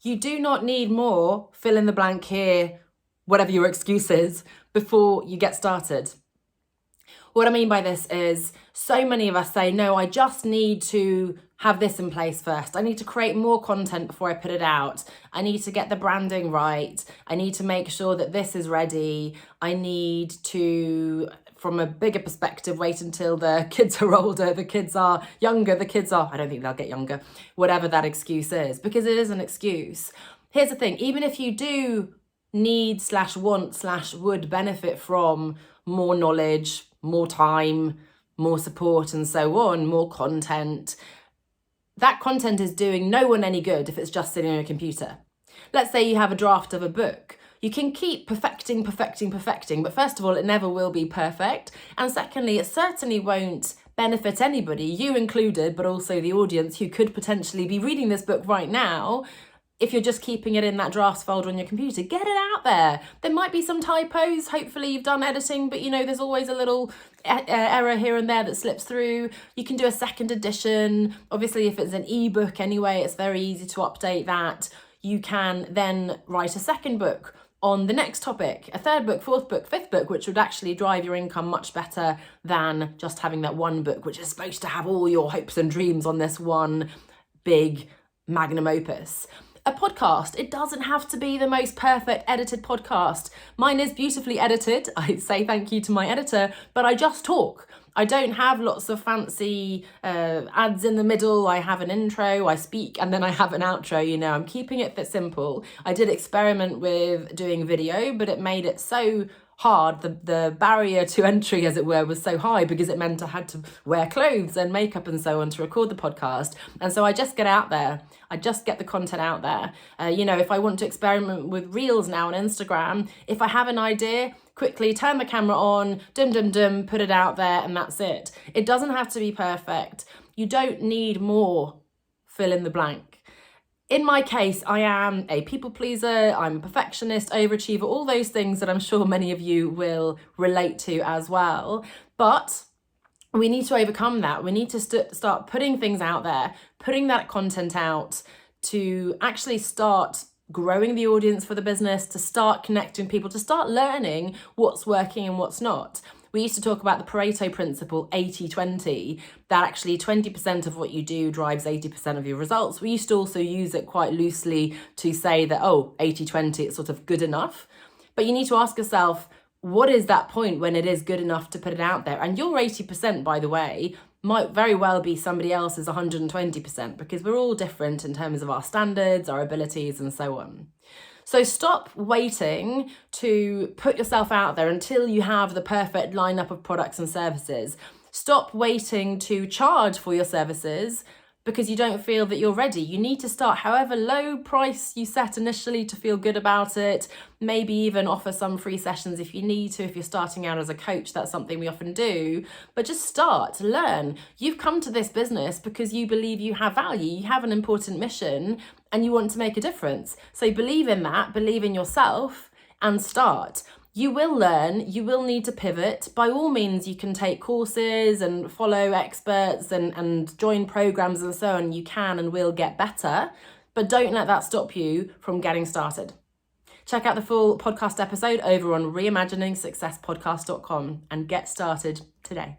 You do not need more, fill in the blank here, whatever your excuse is, before you get started. What I mean by this is so many of us say, no, I just need to have this in place first. I need to create more content before I put it out. I need to get the branding right. I need to make sure that this is ready. I need to, from a bigger perspective, wait until the kids are older, the kids are younger, I don't think they'll get younger, whatever that excuse is, because it is an excuse. Here's the thing, even if you do need/want/would benefit from more knowledge, more time, more support and so on, more content, that content is doing no one any good if it's just sitting on your computer. Let's say you have a draft of a book. You can keep perfecting, but first of all, it never will be perfect. And secondly, it certainly won't benefit anybody, you included, but also the audience who could potentially be reading this book right now. If you're just keeping it in that drafts folder on your computer, get it out there. There might be some typos. Hopefully you've done editing, but there's always a little error here and there that slips through. You can do a second edition. Obviously, if it's an ebook anyway, it's very easy to update that. You can then write a second book on the next topic, a third book, fourth book, fifth book, which would actually drive your income much better than just having that one book, which is supposed to have all your hopes and dreams on this one big magnum opus. A podcast, it doesn't have to be the most perfect edited podcast. Mine is beautifully edited. I say thank you to my editor, but I just talk. I don't have lots of fancy ads in the middle. I have an intro, I speak, and then I have an outro. I'm keeping it simple. I did experiment with doing video, but it made it so hard. The barrier to entry, as it were, was so high because it meant I had to wear clothes and makeup and so on to record the podcast. And so I just get out there. I just get the content out there. If I want to experiment with Reels now on Instagram, if I have an idea, quickly turn the camera on, put it out there, and that's it. It doesn't have to be perfect. You don't need more, fill in the blank. In my case, I am a people pleaser, I'm a perfectionist, overachiever, all those things that I'm sure many of you will relate to as well. But we need to overcome that. We need to start putting things out there, putting that content out to actually start growing the audience for the business, to start connecting people, to start learning what's working and what's not. We used to talk about the Pareto principle, 80-20, that actually 20% of what you do drives 80% of your results. We used to also use it quite loosely to say that, 80-20, it's sort of good enough. But you need to ask yourself, what is that point when it is good enough to put it out there? And your 80%, by the way, might very well be somebody else's 120% because we're all different in terms of our standards, our abilities, and so on. So stop waiting to put yourself out there until you have the perfect lineup of products and services. Stop waiting to charge for your services because you don't feel that you're ready. You need to start however low price you set initially to feel good about it. Maybe even offer some free sessions if you need to. If you're starting out as a coach, that's something we often do. But just start, learn. You've come to this business because you believe you have value, you have an important mission, and you want to make a difference. So believe in that, believe in yourself, and start. You will learn, you will need to pivot. By all means, you can take courses and follow experts and join programs and so on. You can and will get better, but don't let that stop you from getting started. Check out the full podcast episode over on reimaginingsuccesspodcast.com and get started today.